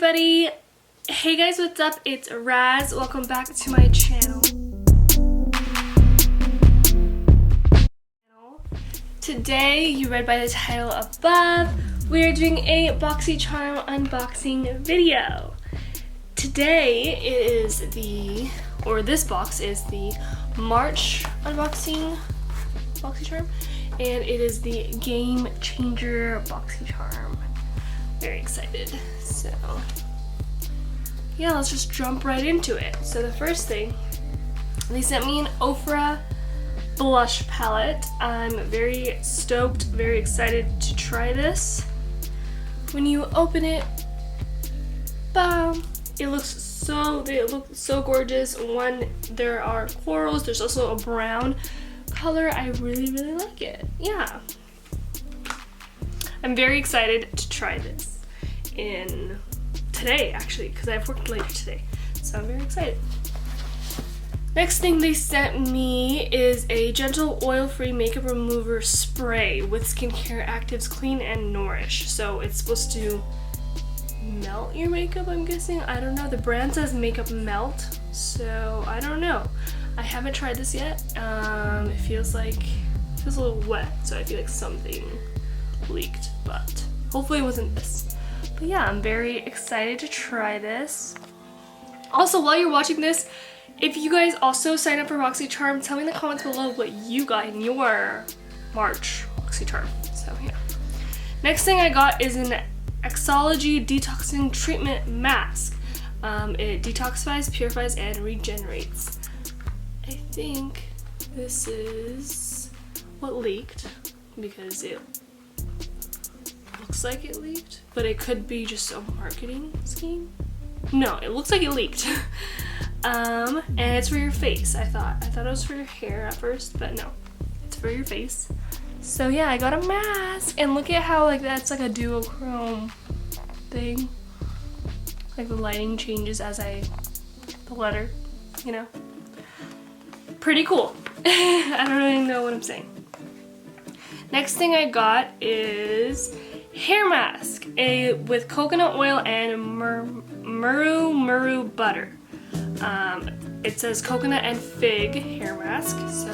everybody! Hey guys, what's up? It's Raz. Welcome back to my channel. Today, you read by the title above, we are doing a BoxyCharm unboxing video. Today is this box is the March unboxing BoxyCharm, and it is the Game Changer BoxyCharm. Very excited. So yeah, let's just jump right into it. So the first thing, they sent me an Ofra blush palette. I'm very stoked, very excited to try this. When you open it, bam, they look so gorgeous. There are corals, there's also a brown color. I really like it. Yeah, I'm very excited to try this today, actually, because I have work later today, so I'm very excited. Next thing they sent me is a gentle oil-free makeup remover spray with Skincare Actives Clean and Nourish. So it's supposed to melt your makeup, I'm guessing. I don't know. The brand says Makeup Melt, so I don't know. I haven't tried this yet. It feels a little wet, so I feel like something leaked, but hopefully it wasn't this. But yeah, I'm very excited to try this. Also, while you're watching this, if you guys also sign up for BoxyCharm, tell me in the comments below what you got in your March BoxyCharm. So yeah. Next thing I got is an Axology Detoxing Treatment Mask. It detoxifies, purifies, and regenerates. I think this is what leaked, because it looks like it leaked, but it could be just a marketing scheme. No, it looks like it leaked. And it's for your face. I thought it was for your hair at first, but no, it's for your face. So yeah, I got a mask, and look at how that's like a duochrome thing. Like the lighting changes as the letter, you know. Pretty cool. I don't really know what I'm saying. Next thing I got is hair mask with coconut oil and muru butter. It says coconut and fig hair mask. So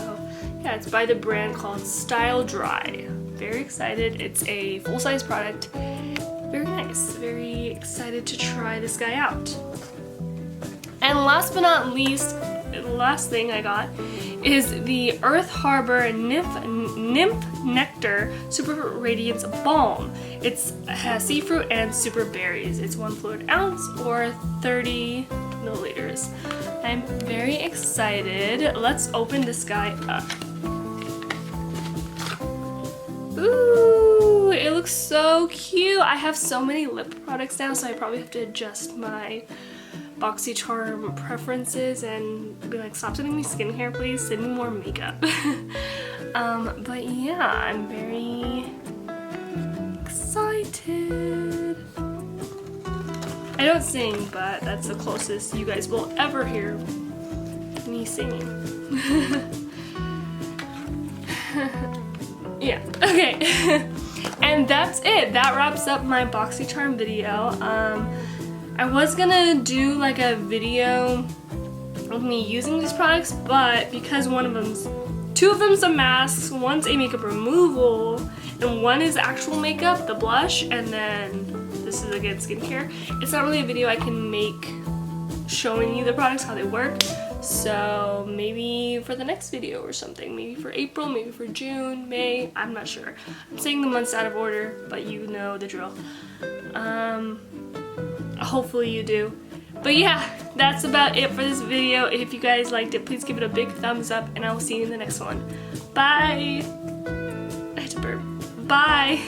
yeah, it's by the brand called Style Dry. Very excited. It's a full-size product. Very nice. Very excited to try this guy out. And last but not least, the last thing I got is the Earth Harbor Nymph Nectar Super Radiance Balm. It has sea fruit and super berries. It's 1 fluid ounce or 30 milliliters. I'm very excited. Let's open this guy up. Ooh, it looks so cute. I have so many lip products now, so I probably have to adjust my BoxyCharm preferences and be like, stop sending me skincare, please. Send me more makeup. But yeah, I'm very excited. I don't sing, but that's the closest you guys will ever hear me singing. Yeah, okay. And that's it. That wraps up my BoxyCharm video. I was gonna do like a video of me using these products, but because two of them's a mask, one's a makeup removal, and one is actual makeup, the blush, and then this is again skincare. It's not really a video I can make showing you the products, how they work. So maybe for the next video or something, maybe for April, maybe for June, May, I'm not sure. I'm saying the months out of order, but you know the drill. Hopefully you do. But yeah, that's about it for this video. If you guys liked it, please give it a big thumbs up, and I will see you in the next one. Bye! I had to burp. Bye!